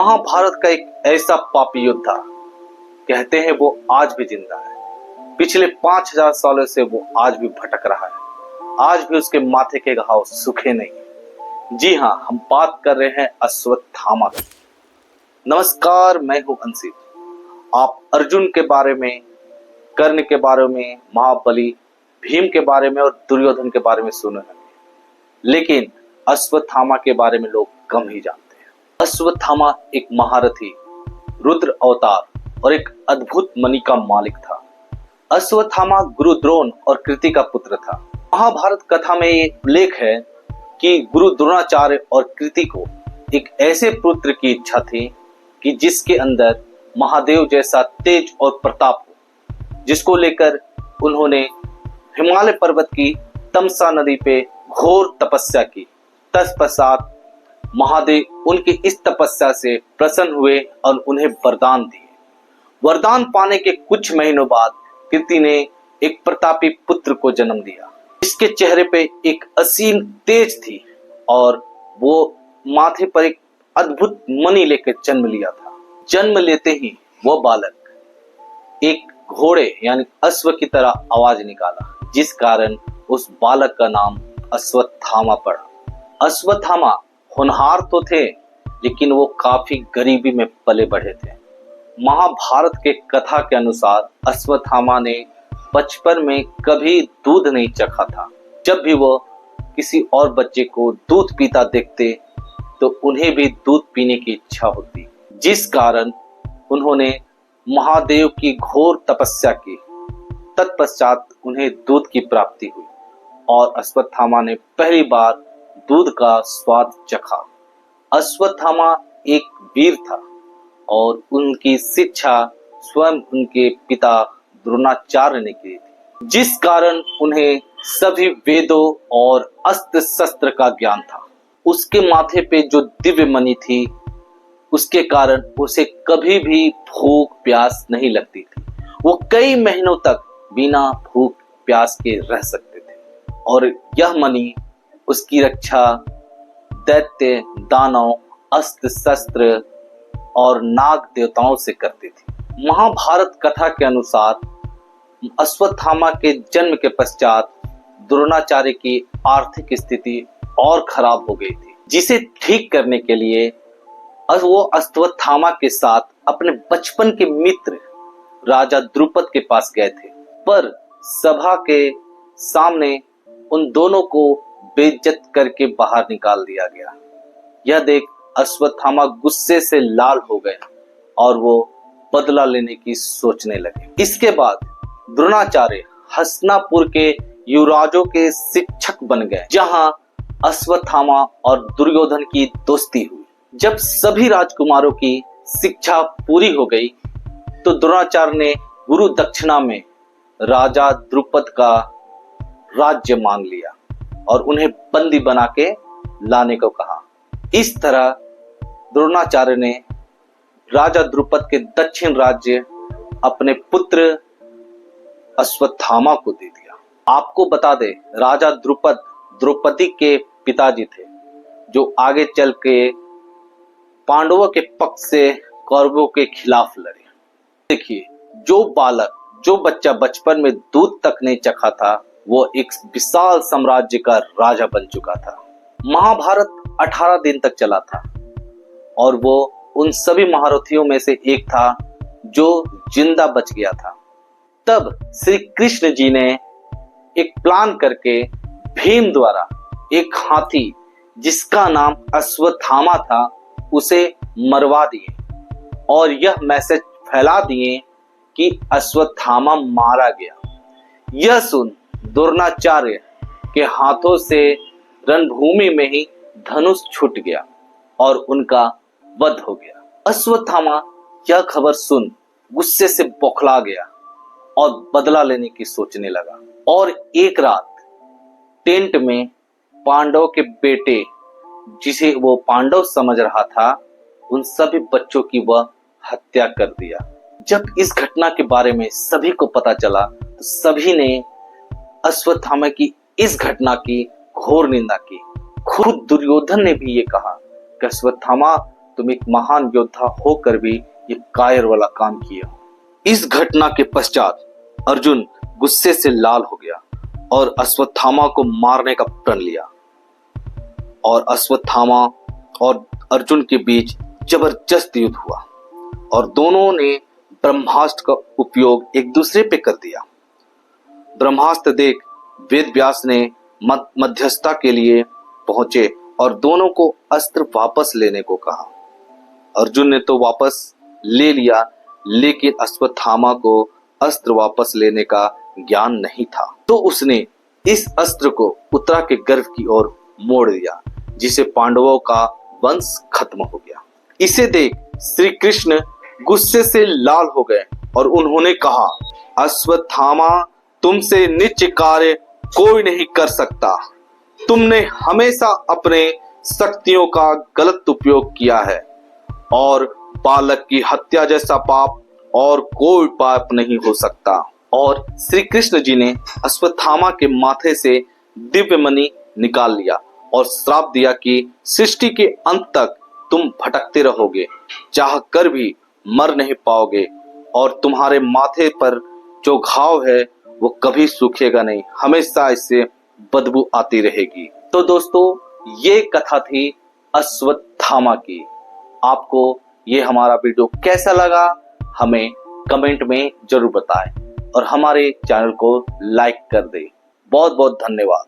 महाभारत का एक ऐसा पापी योद्धा, कहते हैं वो आज भी जिंदा है। पिछले 5000 सालों से वो आज भी भटक रहा है। आज भी उसके माथे के घाव सूखे नहीं। जी हाँ, हम बात कर रहे हैं अश्वत्थामा की। नमस्कार, मैं हूं अंशित। आप अर्जुन के बारे में, कर्ण के बारे में, महाबली, भीम के बारे में और दुर्योधन के बारे में सुने होंगे, लेकिन अश्वत्थामा के बारे में लोग कम ही जानते हैं। अश्वत्थामा एक महारथी, रुद्र अवतार और एक अद्भुत मणि का मालिक था। अश्वत्थामा गुरु द्रोण और कृति का पुत्र था। महाभारत कथा में ये उल्लेख है कि गुरु द्रोणाचार्य और कृति को एक ऐसे पुत्र की इच्छा थी कि जिसके अंदर महादेव जैसा तेज और प्रताप हो, जिसको लेकर उन्होंने हिमालय पर्वत की तमसा नदी पे घोर तपस्या की। तत्पश्चात महादेव उनकी इस तपस्या से प्रसन्न हुए और उन्हें वरदान दिए। वरदान पाने के कुछ महीनों बाद कृति ने एक प्रतापी पुत्र को जन्म दिया। इसके चेहरे पे एक असीम तेज थी और वो माथे पर एक अद्भुत मणि लेकर जन्म लिया था। जन्म लेते ही वो बालक एक घोड़े यानी अश्व की तरह आवाज निकाला, जिस कारण उस बालक का नाम अश्वत्थामा पड़ा। अश्वत्थामा होनहार तो थे, लेकिन वो काफी गरीबी में पले बढ़े थे। महाभारत के कथा के अनुसार अश्वत्थामा ने बचपन में कभी दूध नहीं चखा था। जब भी वो किसी और बच्चे को दूध पीता देखते तो उन्हें भी दूध पीने की इच्छा होती, जिस कारण उन्होंने महादेव की घोर तपस्या की। तत्पश्चात उन्हें दूध की प्राप्ति हुई और अश्वत्थामा ने पहली बार दूध का स्वाद चखा। अश्वत्थामा एक वीर था और उनकी शिक्षा स्वयं उनके पिता द्रोणाचार्य ने की थी, जिस कारण उन्हें सभी वेदों और अस्त्र शस्त्र का ज्ञान था। उसके माथे पे जो दिव्य मणि थी, उसके कारण उसे कभी भी भूख प्यास नहीं लगती थी। वो कई महीनों तक बिना भूख प्यास के रह सकते थे और यह मणि उसकी रक्षा दैत्य, दानव, अस्त्र शस्त्र और नाग देवताओं से करती थी। महाभारत कथा के अनुसार अश्वत्थामा के जन्म के पश्चात द्रोणाचार्य की आर्थिक स्थिति और खराब हो गई थी, जिसे ठीक करने के लिए वो अश्वत्थामा के साथ अपने बचपन के मित्र राजा द्रुपद के पास गए थे, पर सभा के सामने उन दोनों को बेइज्जत करके बाहर निकाल दिया गया। यह देख अश्वत्थामा गुस्से से लाल हो गए और वो बदला लेने की सोचने लगे। इसके बाद द्रोणाचार्य हस्तिनापुर के युवराजों के शिक्षक बन गए, जहां अश्वत्थामा और दुर्योधन की दोस्ती हुई। जब सभी राजकुमारों की शिक्षा पूरी हो गई तो द्रोणाचार्य ने गुरु दक्षिणा में राजा द्रुपद का राज्य मांग लिया और उन्हें बंदी बना के लाने को कहा। इस तरह द्रोणाचार्य ने राजा द्रुपद के दक्षिण राज्य अपने पुत्र अश्वत्थामा को दे दिया। आपको बता दे, राजा द्रुपद द्रौपदी के पिताजी थे, जो आगे चल के पांडवों के पक्ष से कौरवों के खिलाफ लड़े। देखिए, जो बच्चा बचपन में दूध तक नहीं चखा था, वो एक विशाल साम्राज्य का राजा बन चुका था। महाभारत 18 दिन तक चला था और वो उन सभी महारथियों में से एक था जो जिंदा बच गया था। तब श्री कृष्ण जी ने एक प्लान करके भीम द्वारा एक हाथी जिसका नाम अश्वत्थामा था उसे मरवा दिए और यह मैसेज फैला दिए कि अश्वत्थामा मारा गया। यह सुन द्रोणाचार्य के हाथों से रणभूमि में ही धनुष छूट गया और उनका वध हो गया। अश्वत्थामा यह खबर सुन गुस्से से बौखला गया और बदला लेने की सोचने लगा और एक रात टेंट में पांडव के बेटे, जिसे वो पांडव समझ रहा था, उन सभी बच्चों की वह हत्या कर दिया। जब इस घटना के बारे में सभी को पता चला तो सभी ने अश्वत्थामा की इस घटना की घोर निंदा की। खुद दुर्योधन ने भी ये कहा कि अश्वत्थामा तुम एक महान योद्धा होकर भी ये कायर वाला काम किए हो। इस घटना के पश्चात अर्जुन गुस्से से लाल हो गया और अश्वत्थामा को मारने का प्रण लिया। और अश्वत्थामा और अर्जुन के बीच जबरदस्त युद्ध हुआ और दोनों ने ब्रह्मास्त्र का उपयोग एक दूसरे पे कर दिया। ब्रह्मास्त्र देख वेद व्यास ने मध्यस्थता के लिए पहुंचे और दोनों को अस्त्र वापस लेने को कहा। अर्जुन ने तो वापस ले लिया, लेकिन अश्वत्थामा को अस्त्र वापस लेने का ज्ञान नहीं था, तो उसने इस अस्त्र को उत्तरा के गर्भ की ओर मोड़ दिया, जिसे पांडवों का वंश खत्म हो गया। इसे देख श्री कृष्ण गुस्से से लाल हो गए और उन्होंने कहा, अश्वत्थामा, तुमसे नीच कार्य कोई नहीं कर सकता। तुमने हमेशा अपने शक्तियों का गलत उपयोग किया है और बालक की हत्या जैसा पाप और कोई पाप नहीं हो सकता। और श्री कृष्ण जी ने अश्वत्थामा के माथे से दिव्य मणि निकाल लिया और श्राप दिया कि सृष्टि के अंत तक तुम भटकते रहोगे, चाह कर भी मर नहीं पाओगे और तुम्हारे माथे पर जो घाव है वो कभी सूखेगा नहीं, हमेशा इससे बदबू आती रहेगी। तो दोस्तों, ये कथा थी अश्वत्थामा की। आपको ये हमारा वीडियो कैसा लगा हमें कमेंट में जरूर बताएं और हमारे चैनल को लाइक कर दें। बहुत बहुत धन्यवाद।